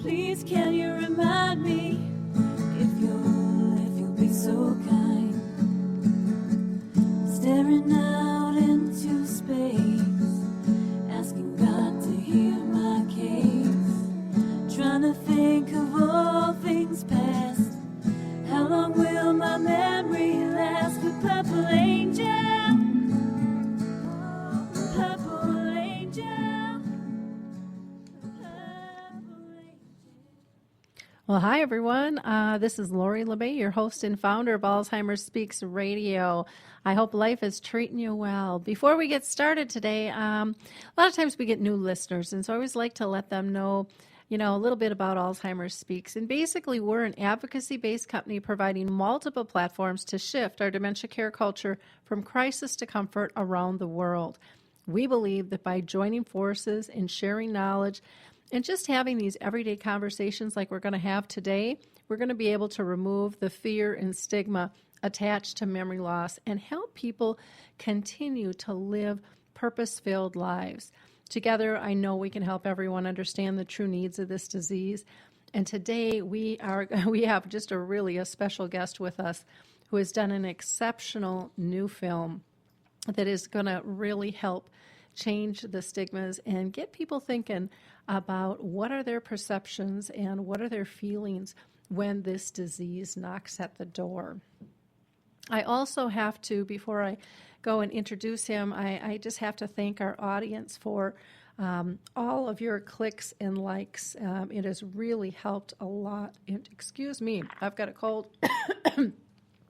Please can you remind me, if you'll be so kind, staring out into space, asking God to hear my case, trying to think of all things past. How long will my memory last? With purple angel, purple angel, purple angel. Well, hi, everyone. This is Lori LeBay, your host and founder of Alzheimer's Speaks Radio. I hope life is treating you well. Before we get started today, a lot of times we get new listeners, and so I always like to let them know, a little bit about Alzheimer's Speaks. And basically, we're an advocacy-based company providing multiple platforms to shift our dementia care culture from crisis to comfort around the world. We believe that by joining forces and sharing knowledge and just having these everyday conversations like we're going to have today, we're going to be able to remove the fear and stigma attached to memory loss and help people continue to live purpose-filled lives. Together, I know we can help everyone understand the true needs of this disease. And today we have just a special guest with us who has done an exceptional new film that is going to really help change the stigmas and get people thinking about what are their perceptions and what are their feelings when this disease knocks at the door. I also have to, before I go and introduce him, I just have to thank our audience for all of your clicks and likes. It has really helped a lot. And, excuse me, I've got a cold and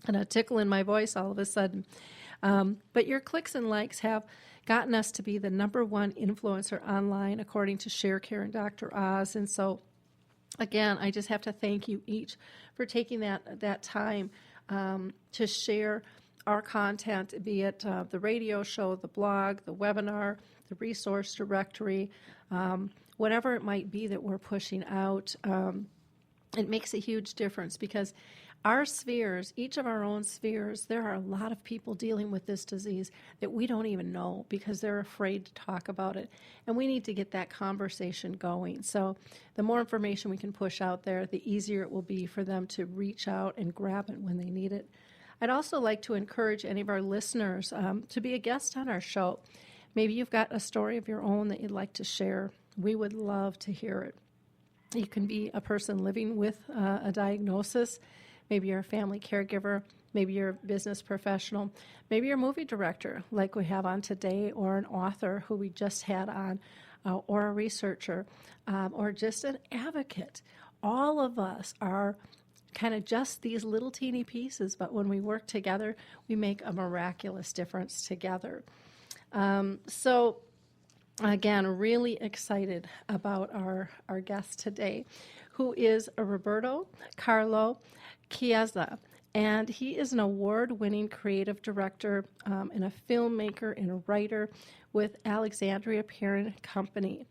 a tickle in my voice all of a sudden. But your clicks and likes have gotten us to be the #1 influencer online, according to ShareCare and Dr. Oz. And so, again, I just have to thank you each for taking that time to share our content, be it the radio show, the blog, the webinar, the resource directory, whatever it might be that we're pushing out. It makes a huge difference because our spheres, each of our own spheres, there are a lot of people dealing with this disease that we don't even know because they're afraid to talk about it. And we need to get that conversation going. So the more information we can push out there, the easier it will be for them to reach out and grab it when they need it. I'd also like to encourage any of our listeners to be a guest on our show. Maybe you've got a story of your own that you'd like to share. We would love to hear it. You can be a person living with a diagnosis. Maybe you're a family caregiver. Maybe you're a business professional. Maybe you're a movie director like we have on today, or an author who we just had on, or a researcher, or just an advocate. All of us are kind of just these little teeny pieces, but when we work together, we make a miraculous difference together. So again, really excited about our guest today, who is Roberto Carlo Chiesa. And he is an award-winning creative director and a filmmaker and a writer with Alexandria Perrin Company.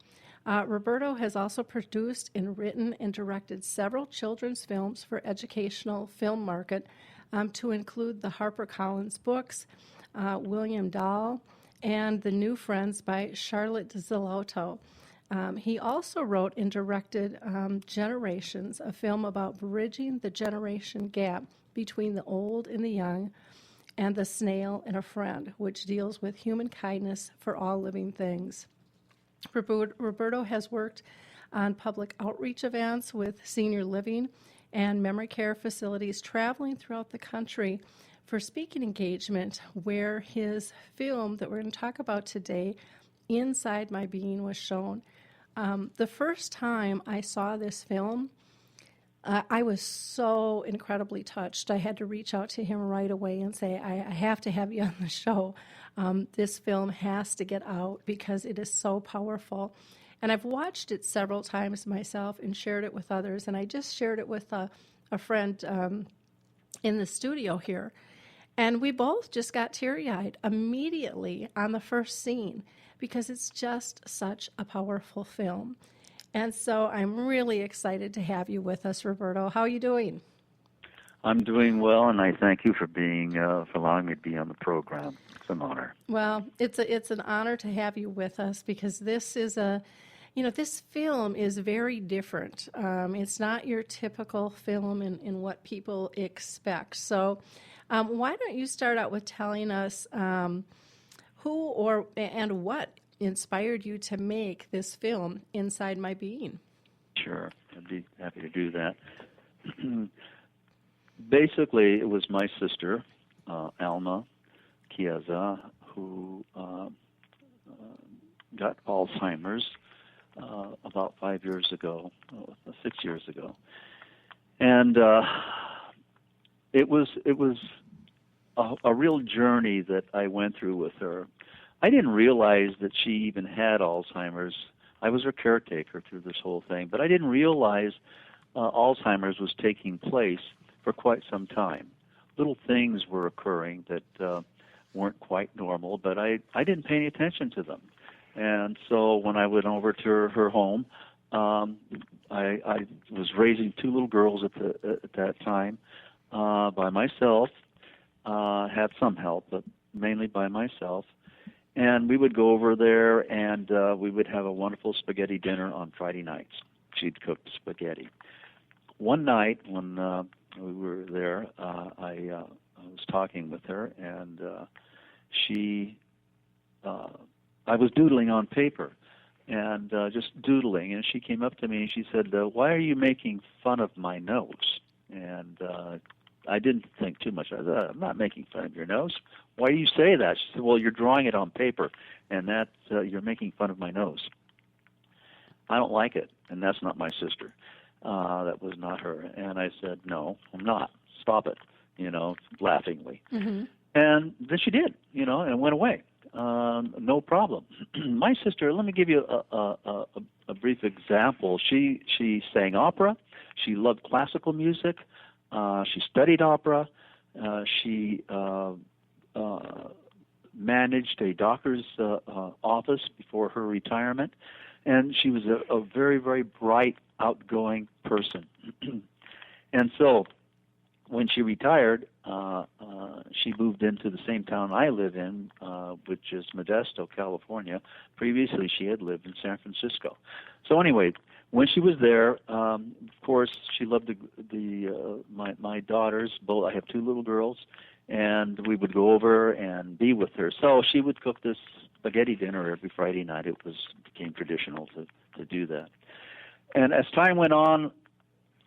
Roberto has also produced and written and directed several children's films for educational film market, to include the HarperCollins books, William Dahl, and The New Friends by Charlotte Zillotto. He also wrote and directed Generations, a film about bridging the generation gap between the old and the young, and The Snail and a Friend, which deals with human kindness for all living things. Roberto has worked on public outreach events with senior living and memory care facilities, traveling throughout the country for speaking engagement, where his film that we're going to talk about today, Inside My Being, was shown. The first time I saw this film, I was so incredibly touched. I had to reach out to him right away and say, I have to have you on the show. This film has to get out because it is so powerful. And I've watched it several times myself and shared it with others. And I just shared it with a friend in the studio here. And we both just got teary-eyed immediately on the first scene because it's just such a powerful film. And so I'm really excited to have you with us, Roberto. How are you doing? I'm doing well, and I thank you for allowing me to be on the program. It's an honor. Well, it's an honor to have you with us because this is a This film is very different. It's not your typical film in what people expect. So, why don't you start out with telling us who and what inspired you to make this film, Inside My Being? Sure, I'd be happy to do that. Basically, it was my sister, Alma Chiesa, who got Alzheimer's about 5 years ago, 6 years ago, and it was a real journey that I went through with her. I didn't realize that she even had Alzheimer's. I was her caretaker through this whole thing, but I didn't realize Alzheimer's was taking place for quite some time. Little things were occurring that weren't quite normal, but I didn't pay any attention to them. And so when I went over to her home, I was raising two little girls at that time by myself. Had some help, but mainly by myself. And we would go over there, and we would have a wonderful spaghetti dinner on Friday nights. She'd cook spaghetti. One night when we were there, I was talking with her, and I was doodling on paper, and just doodling, and she came up to me and she said, "Why are you making fun of my nose?" And I didn't think too much. I said, "I'm not making fun of your nose. Why do you say that?" She said, "Well, you're drawing it on paper, and that you're making fun of my nose. I don't like it, and that's not my sister. That was not her." And I said, "No, I'm not. Stop it," laughingly. Mm-hmm. And then she did, and went away. No problem. My sister, let me give you a brief example. She sang opera. She loved classical music. She studied opera. She managed a doctor's office before her retirement. And she was a very, very bright, outgoing person. And so when she retired, she moved into the same town I live in, which is Modesto, California. Previously, she had lived in San Francisco. So anyway, when she was there, of course, she loved my daughters. Both, I have two little girls, and we would go over and be with her. So she would cook this spaghetti dinner every Friday night. It became traditional to do that. And as time went on,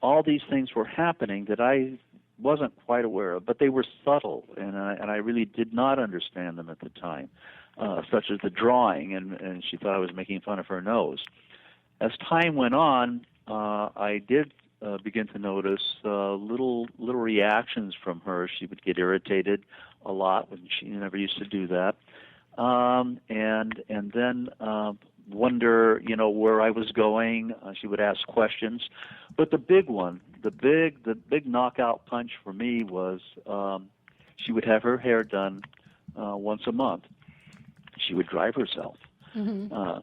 all these things were happening that I wasn't quite aware of, but they were subtle, and I really did not understand them at the time, such as the drawing, and she thought I was making fun of her nose. As time went on, I did begin to notice little reactions from her. She would get irritated a lot when she never used to do that, and then wonder, where I was going. She would ask questions, but the big one, the big knockout punch for me was she would have her hair done once a month. She would drive herself. Mm-hmm.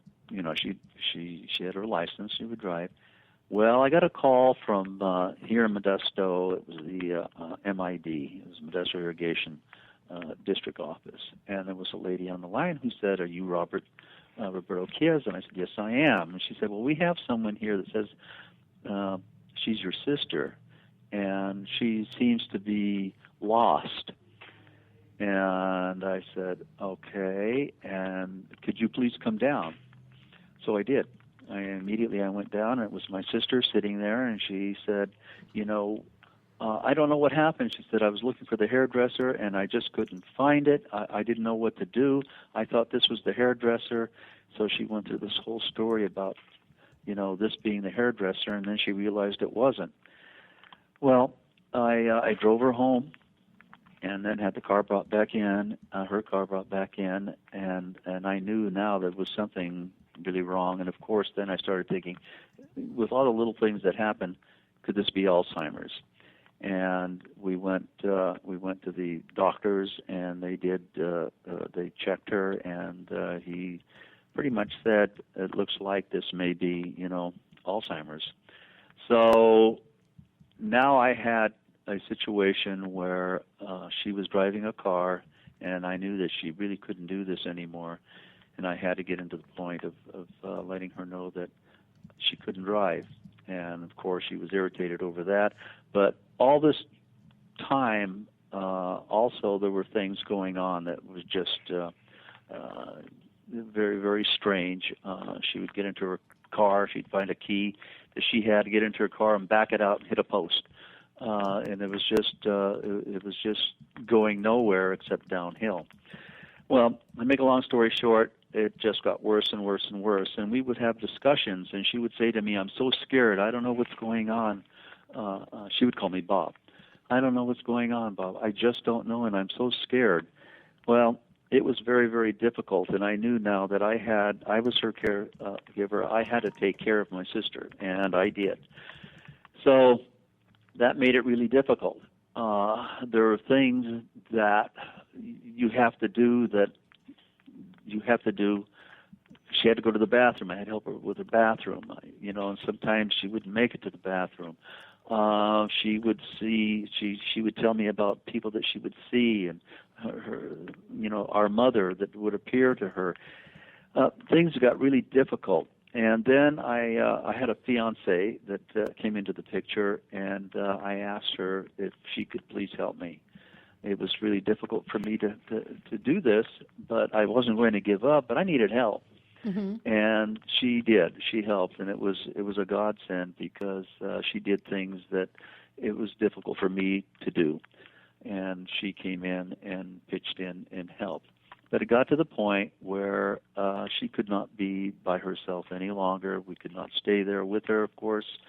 She had her license. She would drive. Well, I got a call from here in Modesto. It was the MID. It was Modesto Irrigation District Office, and there was a lady on the line who said, "Are you Roberto Chiesa?" And I said, "Yes, I am." And she said, "Well, we have someone here that says she's your sister, and she seems to be lost." And I said, "Okay, and could you please come down?" So I did. Immediately I went down, and it was my sister sitting there, and she said, I don't know what happened. She said, "I was looking for the hairdresser, and I just couldn't find it. I didn't know what to do. I thought this was the hairdresser." So she went through this whole story about, this being the hairdresser, and then she realized it wasn't. Well, I drove her home, and then had the car brought back in, her car brought back in, and I knew now there was something really wrong. And of course, then I started thinking, with all the little things that happen, could this be Alzheimer's? And we went to the doctors, and they checked her, and he pretty much said, "It looks like this may be, Alzheimer's." So now I had a situation where she was driving a car, and I knew that she really couldn't do this anymore. and I had to get into the point of letting her know that she couldn't drive. And of course, she was irritated over that. But all this time, also there were things going on that was just very, very strange. She would get into her car, she'd find a key that she had to get into her car and back it out and hit a post. And it was just going nowhere except downhill. Well, to make a long story short, it just got worse and worse and worse. And we would have discussions, and she would say to me, "I'm so scared. I don't know what's going on." She would call me Bob. "I don't know what's going on, Bob. I just don't know, and I'm so scared." Well, it was very, very difficult, and I knew now that I was her caregiver. I had to take care of my sister, and I did. So that made it really difficult. There are things that you have to do She had to go to the bathroom. I had to help her with her bathroom, and sometimes she wouldn't make it to the bathroom. She would tell me about people that she would see, and her our mother that would appear to her. Things got really difficult. And then I had a fiance that came into the picture, and I asked her if she could please help me. It was really difficult for me to do this, but I wasn't going to give up, but I needed help. Mm-hmm. And she did. She helped, and it was a godsend because she did things that it was difficult for me to do. And she came in and pitched in and helped. But it got to the point where she could not be by herself any longer. We could not stay there with her, of course.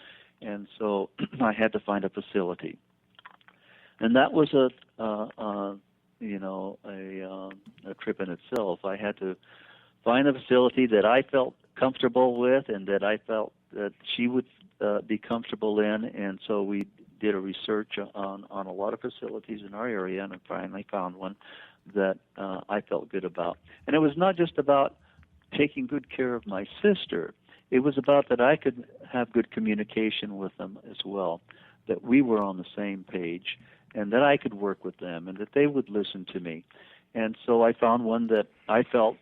And so I had to find a facility. And that was a trip in itself. I had to find a facility that I felt comfortable with and that I felt that she would be comfortable in. And so we did a research on a lot of facilities in our area, and I finally found one that I felt good about. And it was not just about taking good care of my sister. It was about that I could have good communication with them as well, that we were on the same page, and that I could work with them, and that they would listen to me. And so I found one that I felt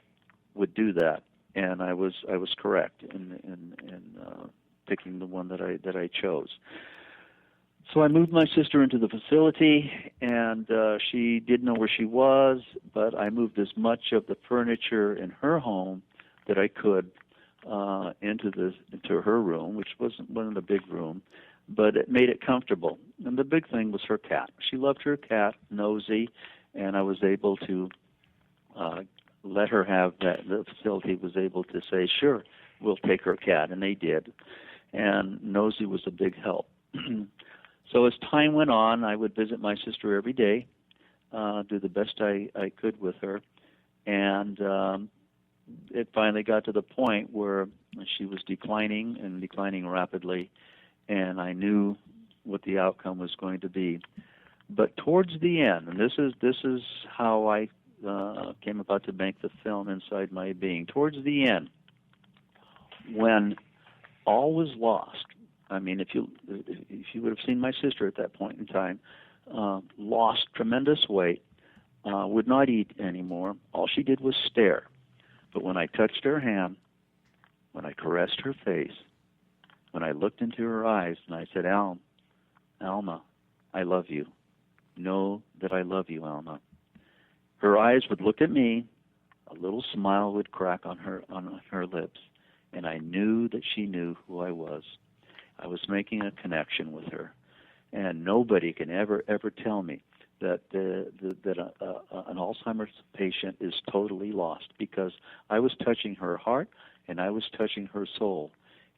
would do that, and I was correct in picking the one that I chose. So I moved my sister into the facility, and she didn't know where she was, but I moved as much of the furniture in her home that I could into her room, which wasn't a big room, but it made it comfortable. And the big thing was her cat. She loved her cat, Nosy, and I was able to let her have that. The facility was able to say, "Sure, we'll take her cat," and they did. And Nosy was a big help. So as time went on, I would visit my sister every day, do the best I could with her, and it finally got to the point where she was declining rapidly, and I knew what the outcome was going to be. But towards the end, and this is how I came about to make the film Inside My Being. Towards the end, when all was lost, I mean, if you would have seen my sister at that point in time, lost tremendous weight, would not eat anymore. All she did was stare. But when I touched her hand, when I caressed her face, when I looked into her eyes and I said, Alma, I love you. Know that I love you, Alma. Her eyes would look at me, a little smile would crack on her lips, and I knew that she knew who I was. I was making a connection with her, and nobody can ever tell me that an Alzheimer's patient is totally lost, because I was touching her heart and I was touching her soul,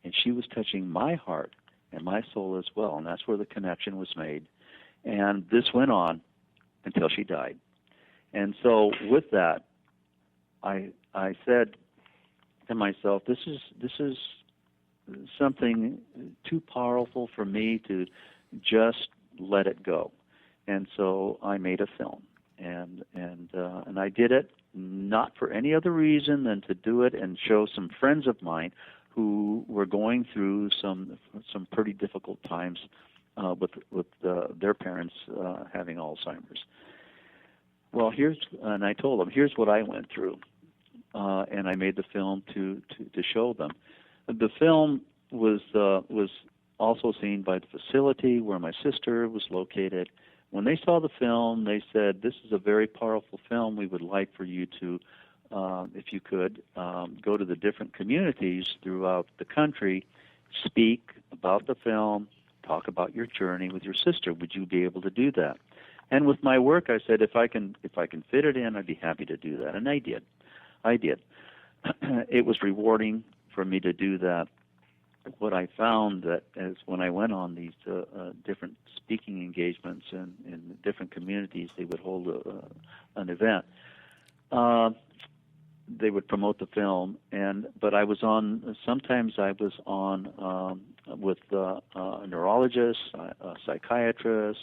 and she was touching my heart and my soul as well, and that's where the connection was made. And this went on until she died. And so with that, I said to myself, this is something too powerful for me to just let it go. And so I made a film, and I did it not for any other reason than to do it and show some friends of mine who were going through some pretty difficult times with their parents having Alzheimer's. Well, and I told them, here's what I went through. and I made the film to show them. The film was also seen by the facility where my sister was located. When they saw the film, they said, "This is a very powerful film. We would like for you to, if you could, go to the different communities throughout the country, speak about the film, talk about your journey with your sister. Would you be able to do that?" And with my work, I said, if I can fit it in, I'd be happy to do that, and I did. It was rewarding for me to do that. What I found that is when I went on these different speaking engagements in different communities, they would hold an event. They would promote the film, but I was on. Sometimes I was on with neurologists, psychiatrists,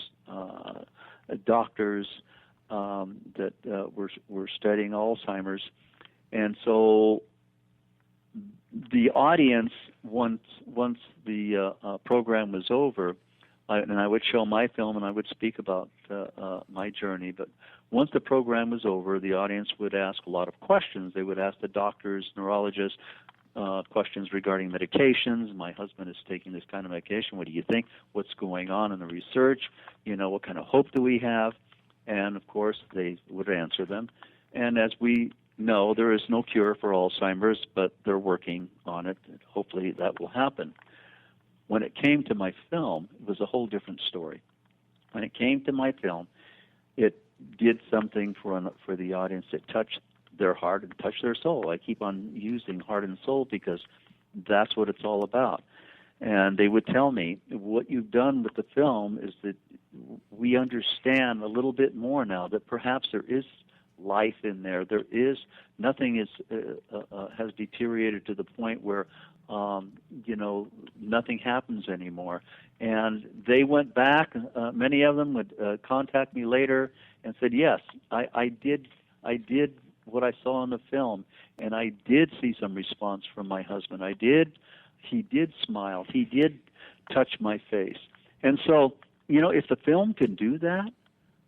doctors that were studying Alzheimer's, and so the audience, once the program was over, and I would show my film and I would speak about my journey. But once the program was over, the audience would ask a lot of questions. They would ask the doctors, neurologists, questions regarding medications. My husband is taking this kind of medication. What do you think? What's going on in the research? What kind of hope do we have? And of course, they would answer them. And as we know, there is no cure for Alzheimer's, but they're working on it. Hopefully that will happen. When it came to my film, it was a whole different story. When it came to my film, it did something for the audience. It touched their heart and touched their soul. I keep on using heart and soul because that's what it's all about. And they would tell me, what you've done with the film is that we understand a little bit more now that perhaps there is life in there. There is nothing has deteriorated to the point where nothing happens anymore. And they went back. Many of them would contact me later and said, "Yes, I did what I saw in the film, and I did see some response from my husband. He did smile. He did touch my face." And so, if the film can do that,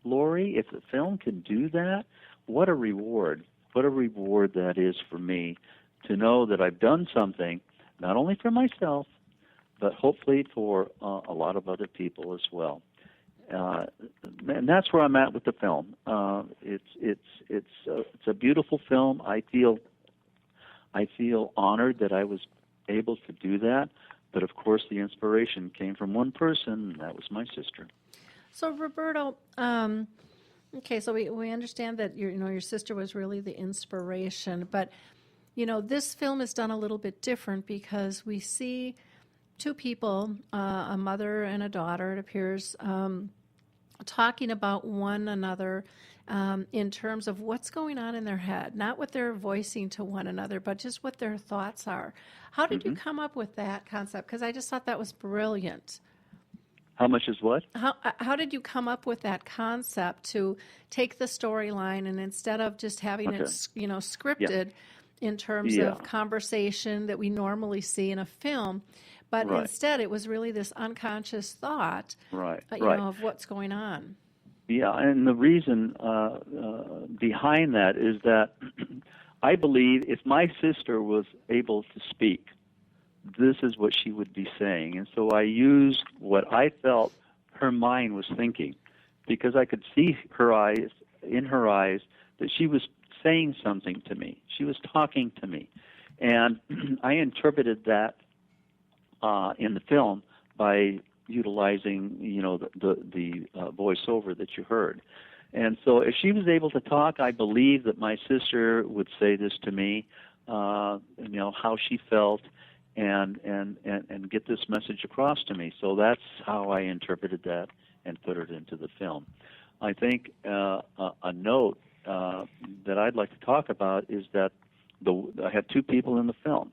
Lori, if the film can do that, what a reward. What a reward that is for me to know that I've done something, not only for myself, but hopefully for a lot of other people as well. And that's where I'm at with the film. It's a beautiful film. I feel honored that I was able to do that. But of course, the inspiration came from one person, and that was my sister. So, Roberto, okay, so we understand that your sister was really the inspiration, but this film is done a little bit different because we see two people, a mother and a daughter, it appears, talking about one another in terms of what's going on in their head, not what they're voicing to one another, but just what their thoughts are. How did you come up with that concept? Because I just thought that was brilliant. How much is what? How did you come up with that concept to take the storyline and instead of just having it, scripted in terms of conversation that we normally see in a film, but instead it was really this unconscious thought, of what's going on. Yeah, and the reason behind that is that I believe if my sister was able to speak, this is what she would be saying. And so I used what I felt her mind was thinking, because I could see in her eyes, that she was saying something to me. She was talking to me. And I interpreted that in the film by utilizing, the voiceover that you heard. And so if she was able to talk, I believe that my sister would say this to me, how she felt, and get this message across to me. So that's how I interpreted that and put it into the film. I think a note that I'd like to talk about is that I had two people in the film.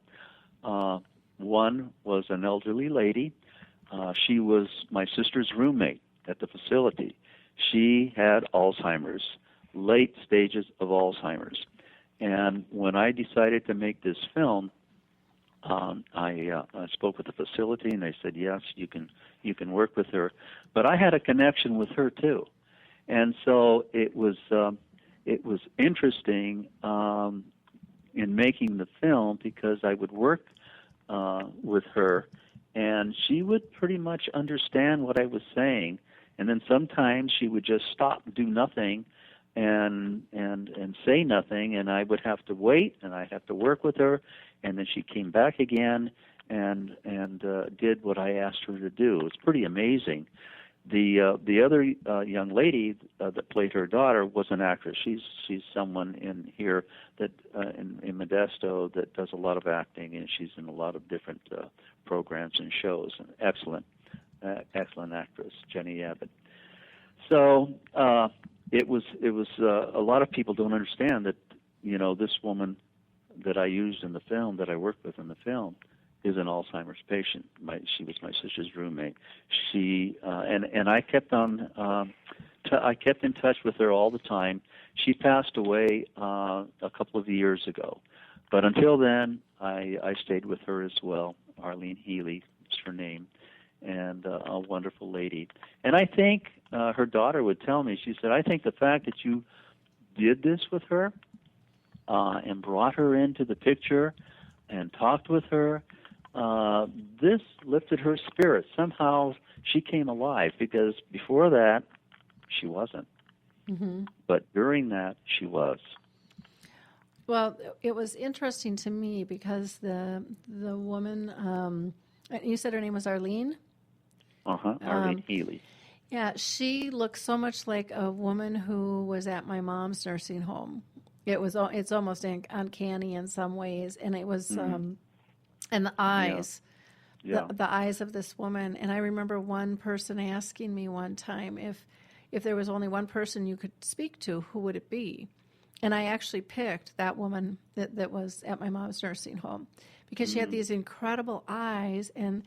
One was an elderly lady. She was my sister's roommate at the facility. She had Alzheimer's, late stages of Alzheimer's. And when I decided to make this film, I spoke with the facility, and they said, yes, you can work with her. But I had a connection with her too, and so it was interesting in making the film because I would work with her, and she would pretty much understand what I was saying, and then sometimes she would just stop, do nothing, and say nothing, and I would have to wait, and I'd have to work with her, and then she came back again and did what I asked her to do. It was pretty amazing. The other young lady that played her daughter was an actress. She's someone in here that in Modesto that does a lot of acting, and she's in a lot of different programs and shows. An excellent actress, Jenny Abbott. So it was a lot of people don't understand that this woman that I used in the film, that I worked with in the film, is an Alzheimer's patient. She was my sister's roommate. She and I kept on. I kept in touch with her all the time. She passed away a couple of years ago, but until then, I stayed with her as well. Arlene Healy is her name, and a wonderful lady. And I think her daughter would tell me. She said, "I think the fact that you did this with her and brought her into the picture and talked with her." This lifted her spirit. Somehow she came alive, because before that she wasn't. Mm-hmm. But during that she was. Well, it was interesting to me because the woman, you said her name was Arlene? Arlene Healy. Yeah, she looked so much like a woman who was at my mom's nursing home. It's almost uncanny in some ways, and it was and the eyes, the eyes of this woman. And I remember one person asking me one time if there was only one person you could speak to, who would it be? And I actually picked that woman that was at my mom's nursing home, because she had these incredible eyes, and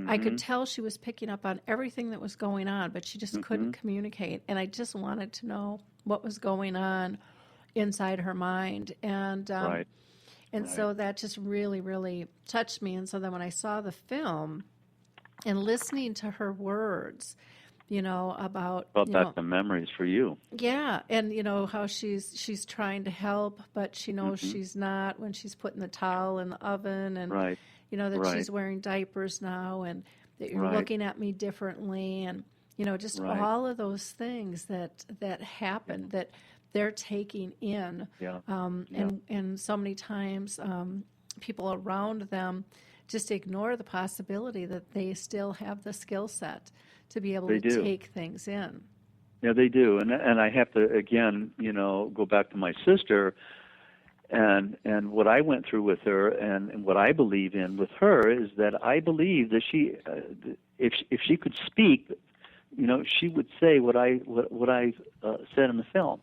I could tell she was picking up on everything that was going on, but she just couldn't communicate. And I just wanted to know what was going on inside her mind. And so that just really, really touched me. And so then when I saw the film and listening to her words, about back the memories for you. Yeah, and how she's trying to help, but she knows she's not when she's putting the towel in the oven, and that she's wearing diapers now, and that you're looking at me differently, and just all of those things that happen that they're taking in, and so many times people around them just ignore the possibility that they still have the skill set to be able to take things in. Yeah, they do. And I have to, again, go back to my sister and what I went through with her, and what I believe in with her is that I believe that she, if she could speak, she would say what I said in the film.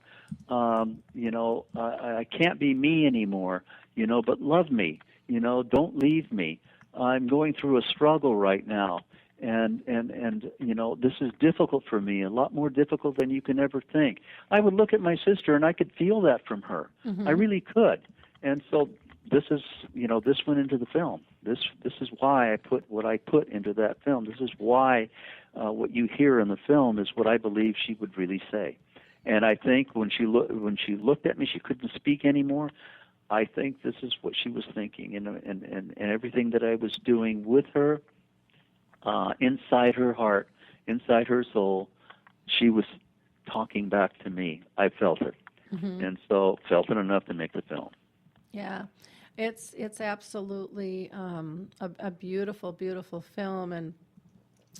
I can't be me anymore, but love me, don't leave me. I'm going through a struggle right now. And this is difficult for me, a lot more difficult than you can ever think. I would look at my sister and I could feel that from her. I really could. And so this is, this went into the film. This is why I put what I put into that film. This is why what you hear in the film is what I believe she would really say. And I think when she looked at me, she couldn't speak anymore. I think this is what she was thinking, and everything that I was doing with her. Inside her heart, inside her soul, she was talking back to me. I felt it, and so felt it enough to make the film. Yeah, it's absolutely a beautiful, beautiful film. And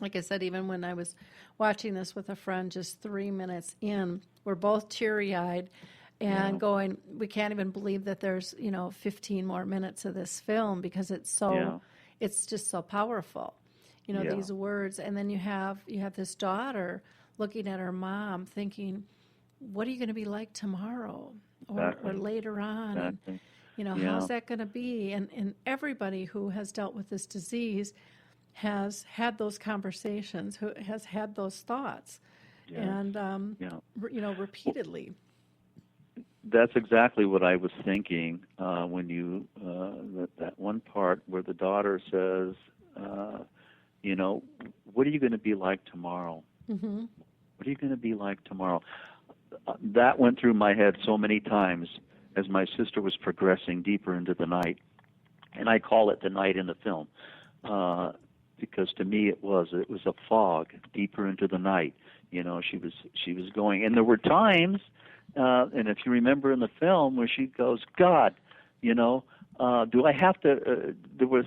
like I said, even when I was watching this with a friend, just 3 minutes in, we're both teary-eyed and going, we can't even believe that there's 15 more minutes of this film, because it's just so powerful. These words. And then you have this daughter looking at her mom thinking, what are you going to be like tomorrow or later on? Exactly. And, how's that going to be? And everybody who has dealt with this disease has had those conversations, who has had those thoughts, and, repeatedly. That's exactly what I was thinking when you, that one part where the daughter says, what are you going to be like tomorrow? What are you going to be like tomorrow? That went through my head so many times, as my sister was progressing deeper into the night, and I call it the night in the film, because to me it was a fog deeper into the night. She was going, and there were times, and if you remember in the film, where she goes, God, do I have to? There was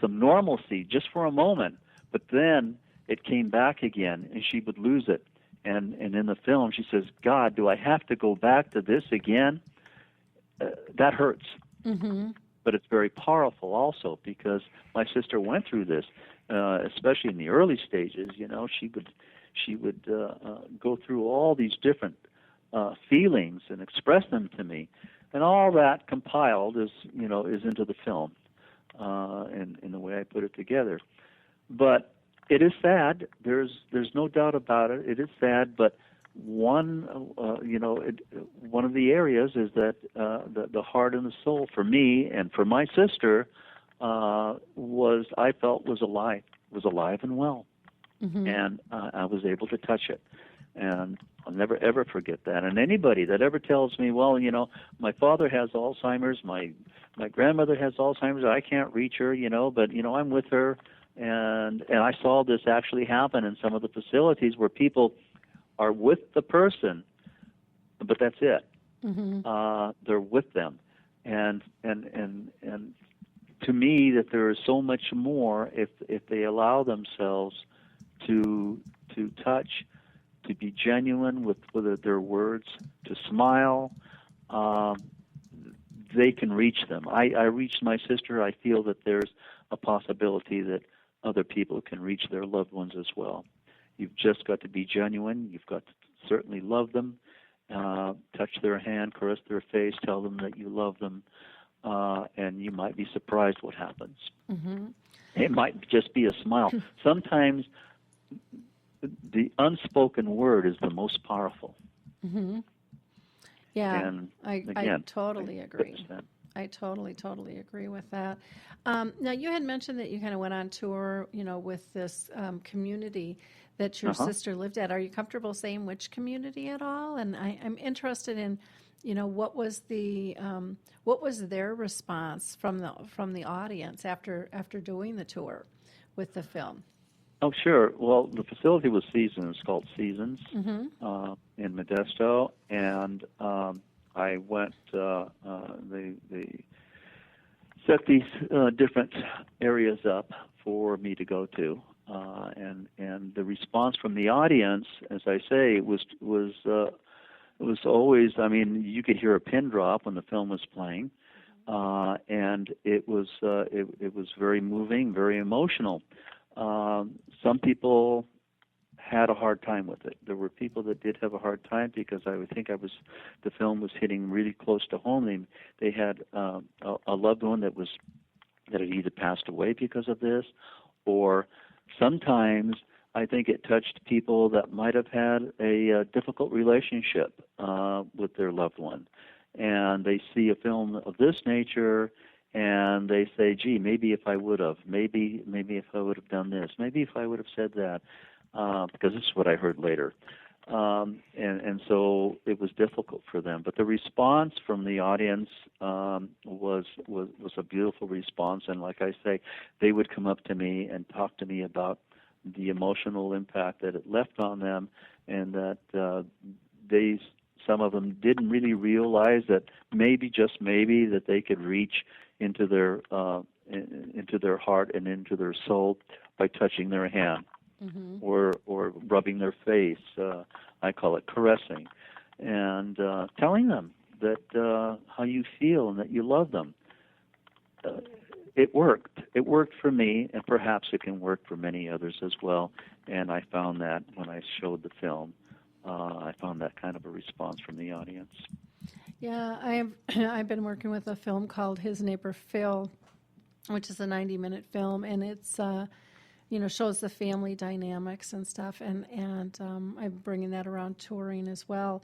some normalcy just for a moment, but then it came back again, and she would lose it. And in the film, she says, God, do I have to go back to this again? That hurts. Mm-hmm. But it's very powerful also, because my sister went through this, especially in the early stages. She would go through all these different feelings and express them to me, and all that compiled is into the film, in the way I put it together. But it is sad. There's no doubt about it. It is sad, but one of the areas is that the heart and the soul for me and for my sister I felt was alive and well, Mm-hmm. and I was able to touch it, and I'll never ever forget that. And anybody that ever tells me, well, my father has Alzheimer's, my grandmother has Alzheimer's, I can't reach her, but I'm with her. And I saw this actually happen in some of the facilities where people are with the person, but that's it. Mm-hmm. They're with them, and to me, that there is so much more if they allow themselves to touch, to be genuine with their words, to smile. They can reach them. I reached my sister. I feel that there's a possibility that other people can reach their loved ones as well. You've just got to be genuine. You've got to certainly love them, touch their hand, caress their face, tell them that you love them, and you might be surprised what happens. Mm-hmm. It might just be a smile. Sometimes the unspoken word is the most powerful. Mm-hmm. Yeah, And I again, totally agree. I totally agree with that. Now, you had mentioned that you kind of went on tour, with this community that your sister lived at. Are you comfortable saying which community at all? And I'm interested in, what was their response from the audience after doing the tour with the film? Oh, sure. Well, the facility was Seasons, called Seasons, Mm-hmm. in Modesto, and I went. They set these different areas up for me to go to, and the response from the audience, as I say, was always. I mean, you could hear a pin drop when the film was playing, and it was very moving, very emotional. Some people had a hard time with it. There were people that did have a hard time because I would think the film was hitting really close to home. They had a loved one that had either passed away because of this, or sometimes I think it touched people that might have had a difficult relationship with their loved one, and they see a film of this nature. And they say, gee, maybe if I would have, maybe if I would have done this, maybe if I would have said that, because this is what I heard later. And so it was difficult for them. But the response from the audience was a beautiful response. And like I say, they would come up to me and talk to me about the emotional impact that it left on them, and that some of them didn't really realize that maybe, just maybe, that they could reach into their heart and into their soul by touching their hand, Mm-hmm. or rubbing their face. I call it caressing, and telling them that how you feel and that you love them. It worked. It worked for me, and perhaps it can work for many others as well. And I found that when I showed the film, I found that kind of a response from the audience. Yeah, I've been working with a film called His Neighbor Phil, which is a 90-minute film, and it's shows the family dynamics and stuff, and I'm bringing that around touring as well.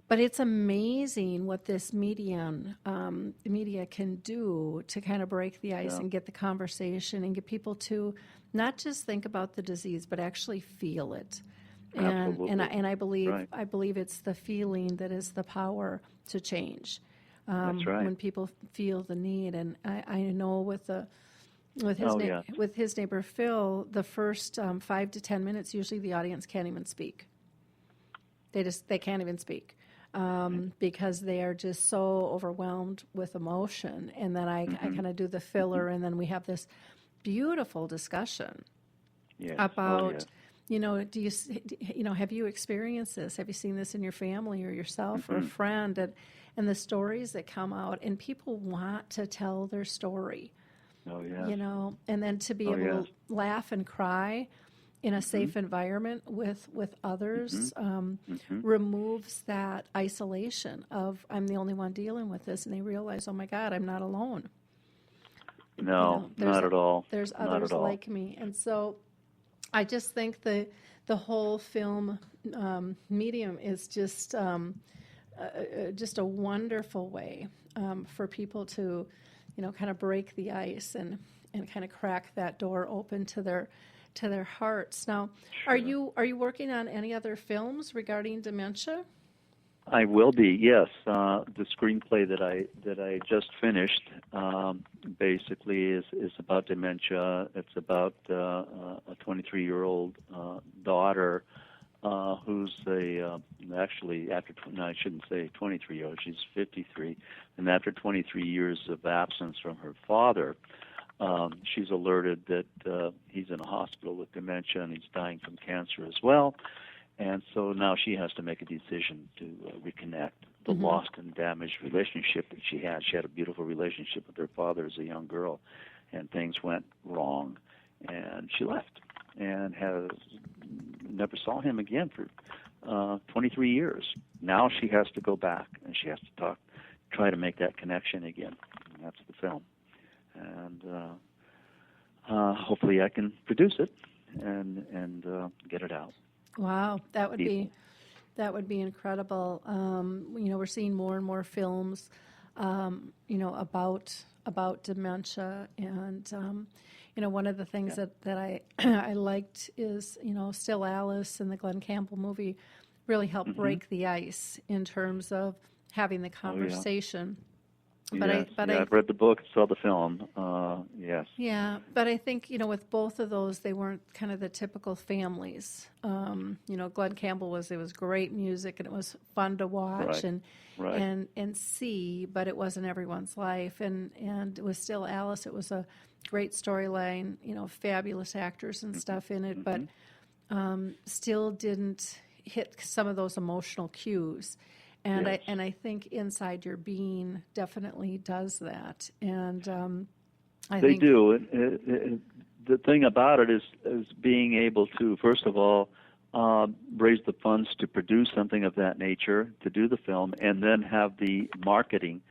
But it's amazing what this media can do to kind of break the ice and get the conversation and get people to not just think about the disease, but actually feel it. And I believe Right. I believe it's the feeling that is the power to change. That's right. when people feel the need. And I know with Yeah. with his neighbor Phil, the first 5 to 10 minutes, usually the audience can't even speak. They can't even speak because they are just so overwhelmed with emotion. And then I kind of do the filler, and then we have this beautiful discussion Yes. about, have you experienced this? Have you seen this in your family or yourself or a friend? And the stories that come out, and people want to tell their story. Oh, yes. And then to be able to laugh and cry in a safe environment with others removes that isolation of, I'm the only one dealing with this, and they realize, oh my God, I'm not alone. No, not at all. There's Not others at all. like me. And so I just think the whole film medium is just a wonderful way for people to, kind of break the ice and kind of crack that door open to their hearts. Now, Sure. are you working on any other films regarding dementia? I will be, yes. The screenplay that I just finished basically is about dementia. It's about a 23-year-old daughter who's actually I shouldn't say 23-year-old. She's 53, and after 23 years of absence from her father, she's alerted that he's in a hospital with dementia and he's dying from cancer as well. And so now she has to make a decision to reconnect the lost and damaged relationship that she had. She had a beautiful relationship with her father as a young girl, and things went wrong, and she left and never saw him again for 23 years. Now she has to go back, and she has to try to make that connection again. And that's the film. And hopefully I can produce it and get it out. Wow, that would be incredible. We're seeing more and more films, about dementia, and one of the things that I I liked is Still Alice and the Glenn Campbell movie really helped break the ice in terms of having the conversation. I've read the book, saw the film. Yes. Yeah, but I think with both of those, they weren't kind of the typical families. Glenn Campbell it was great music and it was fun to watch and see, but it wasn't everyone's life. And it was Still Alice. It was a great storyline, fabulous actors and stuff in it, but still didn't hit some of those emotional cues. And yes. I think Inside Your Being definitely does that. And I think they do. The thing about it is being able to, first of all, raise the funds to produce something of that nature, to do the film, and then have the marketing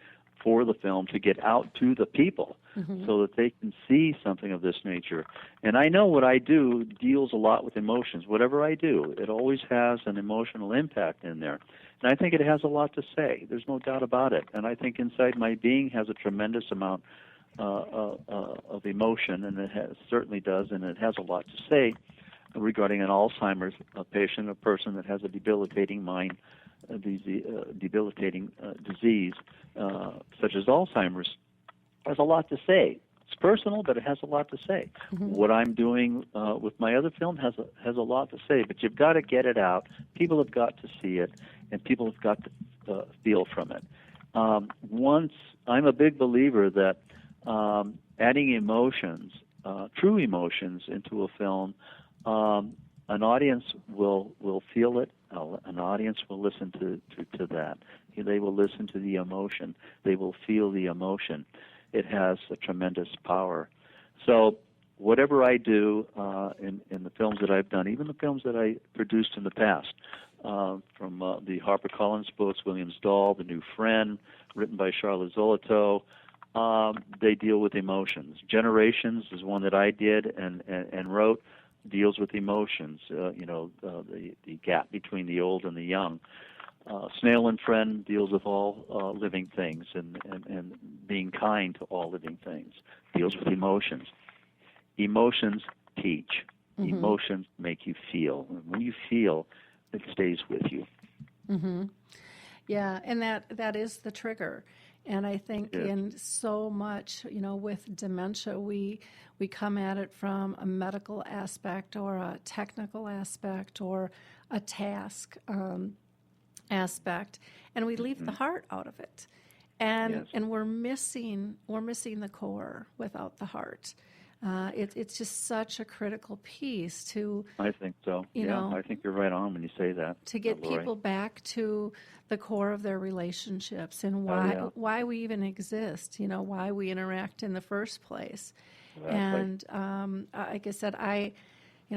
for the film to get out to the people so that they can see something of this nature. And I know what I do deals a lot with emotions. Whatever I do, it always has an emotional impact in there. And I think it has a lot to say. There's no doubt about it. And I think Inside My Being has a tremendous amount of emotion, and it certainly does, and it has a lot to say regarding an Alzheimer's patient, a person that has a debilitating debilitating disease such as Alzheimer's. Has a lot to say. It's personal, but it has a lot to say. What I'm doing with my other film has a lot to say, but you've got to get it out. People have got to see it, and people have got to feel from it. I'm a big believer that adding emotions, true emotions, into a film, an audience will feel it. An audience will listen to that. They will listen to the emotion. They will feel the emotion. It has a tremendous power. So whatever I do in the films that I've done, even the films that I produced in the past, from the HarperCollins books, Williams Dahl, The New Friend, written by Charlotte Zolotow, they deal with emotions. Generations is one that I did and wrote, deals with emotions, the gap between the old and the young. Snail and Friend deals with all living things and being kind to all living things, deals with emotions. Emotions teach. Emotions make you feel. And when you feel, it stays with you. Yeah, and that is the trigger. And I think in so much, with dementia, we come at it from a medical aspect or a technical aspect or a task aspect, and we leave the heart out of it. And we're missing the core without the heart. It's just such a critical piece to. I think so. I think you're right on when you say that. To get people back to the core of their relationships and why we even exist. Why we interact in the first place. Exactly. And like I said,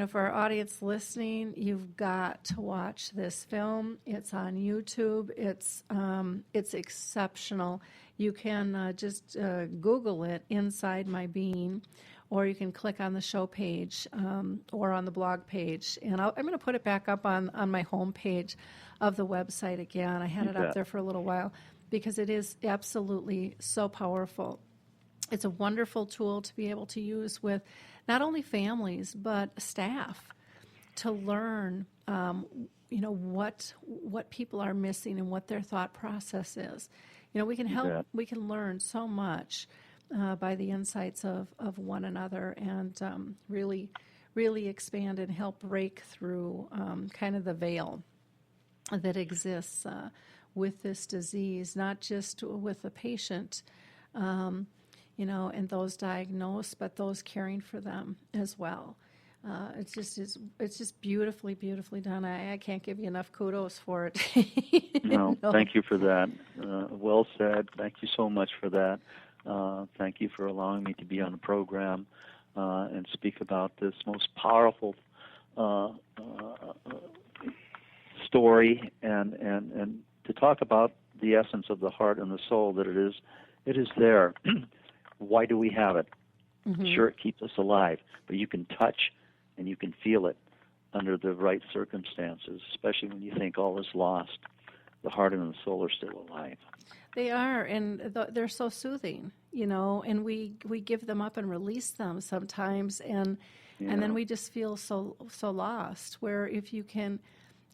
for our audience listening, you've got to watch this film. It's on YouTube. It's exceptional. You can just Google it, Inside My Being, or you can click on the show page or on the blog page. And I'm going to put it back up on my home page of the website again. I had it up there for a little while because it is absolutely so powerful. It's a wonderful tool to be able to use with not only families but staff to learn, what people are missing and what their thought process is. We can help. We can learn so much by the insights of one another, and really, really expand and help break through kind of the veil that exists with this disease, not just with the patient. And those diagnosed, but those caring for them as well. It's just beautifully, beautifully done. I can't give you enough kudos for it. No, thank you for that. Well said. Thank you so much for that. Thank you for allowing me to be on the program and speak about this most powerful story and to talk about the essence of the heart and the soul, that it is there. Why do we have it? Mm-hmm. Sure, it keeps us alive, but you can touch and you can feel it under the right circumstances, especially when you think all is lost. The heart and the soul are still alive. They are, and they're so soothing, and we give them up and release them sometimes, and then we just feel so lost, where if you can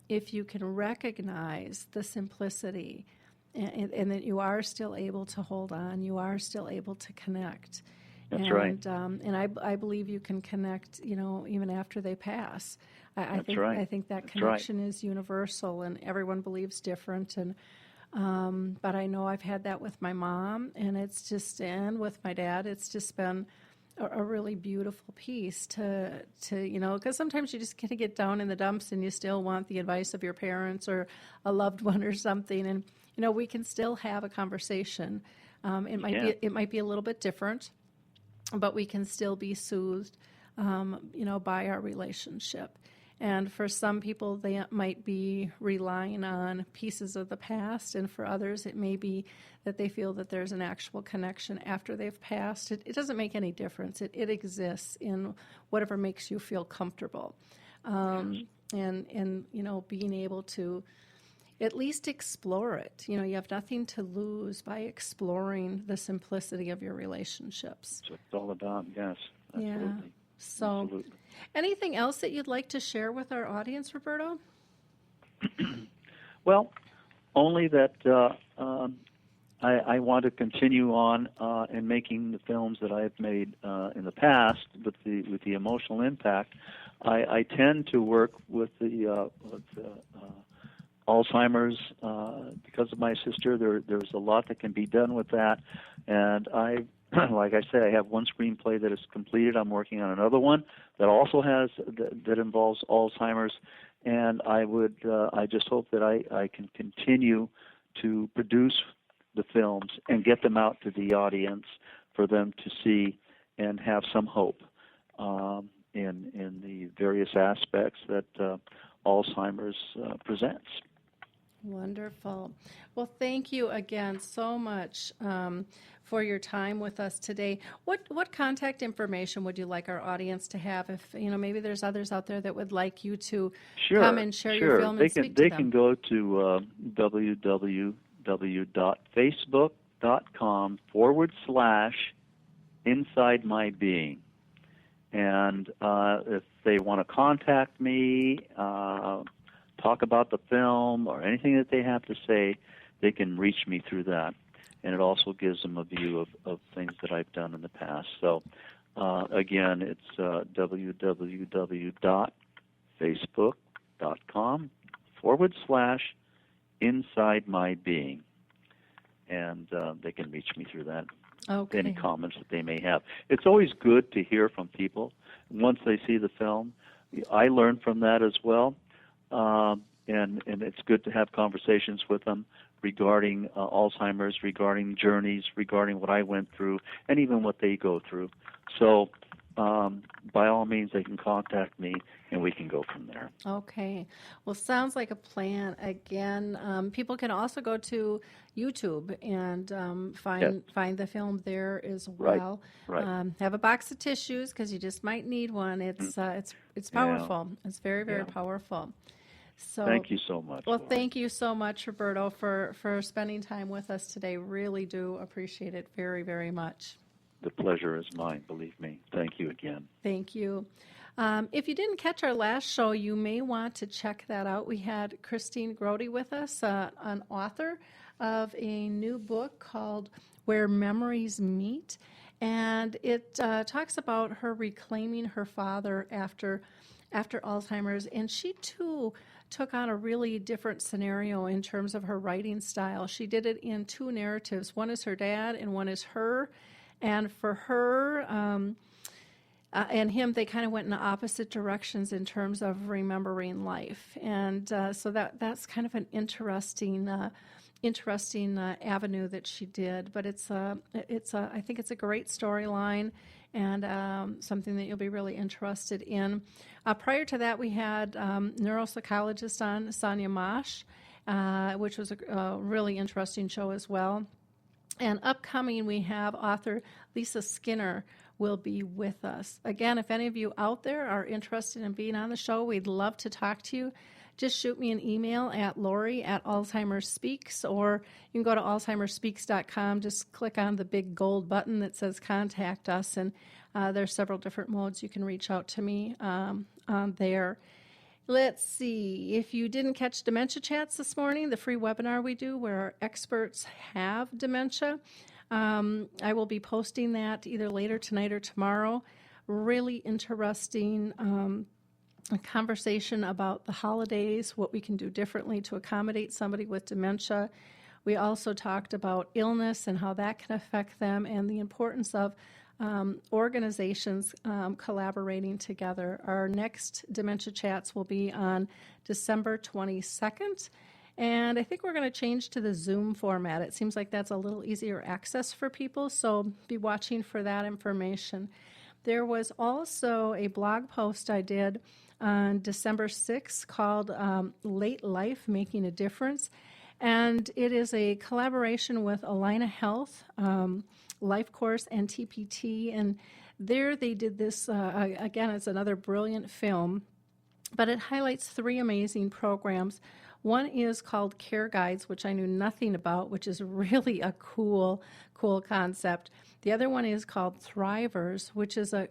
recognize the simplicity and that you are still able to hold on, you are still able to connect. That's right. And I believe you can connect, even after they pass. I think that connection is universal, and everyone believes different. And but I know I've had that with my mom, and with my dad. It's just been a really beautiful piece to because sometimes you just kind of get down in the dumps, and you still want the advice of your parents or a loved one or something, and we can still have a conversation. It might be a little bit different, but we can still be soothed, by our relationship. And for some people, they might be relying on pieces of the past, and for others, it may be that they feel that there's an actual connection after they've passed. It doesn't make any difference. It exists in whatever makes you feel comfortable, and being able to at least explore it. You have nothing to lose by exploring the simplicity of your relationships. That's what it's all about, yes. Absolutely. Yeah. So, absolutely. Anything else that you'd like to share with our audience, Roberto? Well, only that I want to continue on in making the films that I've made in the past with the emotional impact. I tend to work with the Alzheimer's because of my sister. There's a lot that can be done with that, and like I say, I have one screenplay that is completed. I'm working on another one that also that involves Alzheimer's, and I just hope that I can continue to produce the films and get them out to the audience for them to see and have some hope in the various aspects that Alzheimer's presents. Wonderful. Well, thank you again so much for your time with us today. What contact information would you like our audience to have? If maybe there's others out there that would like you to come and share your film and speak to them. They can go to www.facebook.com/Inside My Being, and if they want to contact me. Talk about the film or anything that they have to say, they can reach me through that. and it also gives them a view of things that I've done in the past. So again, it's www.facebook.com/Inside My Being, and they can reach me through that. Okay. Any comments that they may have. It's always good to hear from people once they see the film. I learn from that as well, and it's good to have conversations with them regarding Alzheimer's, regarding journeys, regarding what I went through, and even what they go through. So by all means, they can contact me, and we can go from there. Okay. Well, sounds like a plan. Again, people can also go to YouTube and find the film there as well. Right. Have a box of tissues because you just might need one. It's powerful. It's very, very powerful. So thank you so much. Well, Laurie. thank you so much, Roberto, for spending time with us today. Really do appreciate it very, very much. The pleasure is mine, believe me. Thank you again. Thank you. If you didn't catch our last show, you may want to check that out. We had Christine Grody with us, an author of a new book called Where Memories Meet. And it talks about her reclaiming her father after Alzheimer's. And she, too, took on a really different scenario in terms of her writing style. She did it in two narratives. One is her dad and one is her. And for her and him, they kind of went in opposite directions in terms of remembering life. And so that's kind of an interesting avenue that she did. But I think it's a great storyline and something that you'll be really interested in. Prior to that, we had neuropsychologist on, Sonia Mosh, which was a really interesting show as well. And upcoming, we have author Lisa Skinner will be with us. Again, if any of you out there are interested in being on the show, we'd love to talk to you. Just shoot me an email at Lori@Alzheimer's Speaks, or you can go to alzheimersspeaks.com. Just click on the big gold button that says Contact Us, and there's several different modes you can reach out to me on there. Let's see. If you didn't catch Dementia Chats this morning, the free webinar we do where our experts have dementia, I will be posting that either later tonight or tomorrow. Really interesting a conversation about the holidays, what we can do differently to accommodate somebody with dementia. We also talked about illness and how that can affect them and the importance of organizations collaborating together. Our next Dementia Chats will be on December 22nd, and I think we're going to change to the Zoom format. It seems like that's a little easier access for people, so be watching for that information. There was also a blog post I did on December 6th called Late Life, Making a Difference, and it is a collaboration with Alina Health, Life Course, and TPT, and there they did this, again, it's another brilliant film, but it highlights three amazing programs. One is called Care Guides, which I knew nothing about, which is really a cool concept. The other one is called Thrivers, which is a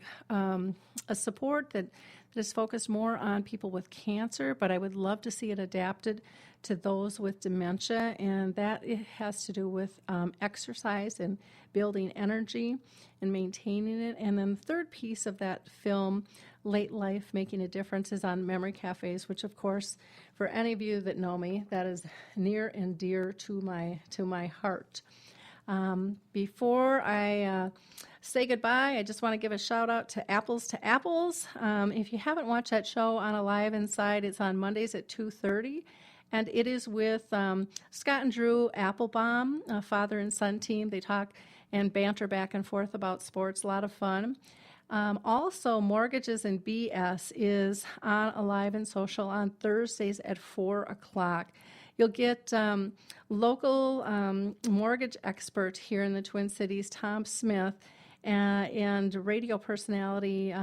support that is focused more on people with cancer, but I would love to see it adapted to those with dementia, and that it has to do with exercise and building energy and maintaining it. And then the third piece of that film, Late Life, Making a Difference, is on memory cafes, which, of course, for any of you that know me, that is near and dear to my heart. Before I say goodbye, I just want to give a shout out to Apples to Apples. If you haven't watched that show on Alive Inside, it's on Mondays at 2:30. And it is with Scott and Drew Applebaum, a father and son team. They talk and banter back and forth about sports, a lot of fun. Also, Mortgages and BS is on Alive and Social on Thursdays at 4 o'clock. You'll get local mortgage expert here in the Twin Cities, Tom Smith, and radio personality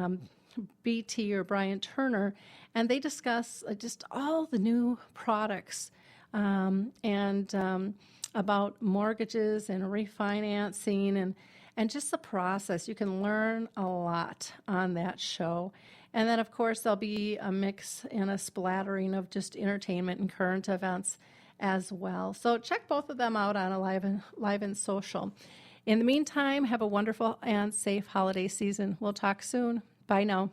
BT or Brian Turner, and they discuss just all the new products and about mortgages and refinancing and just the process. You can learn a lot on that show. And then, of course, there'll be a mix and a splattering of just entertainment and current events as well. So check both of them out on Live and Social. In the meantime, have a wonderful and safe holiday season. We'll talk soon. Bye now.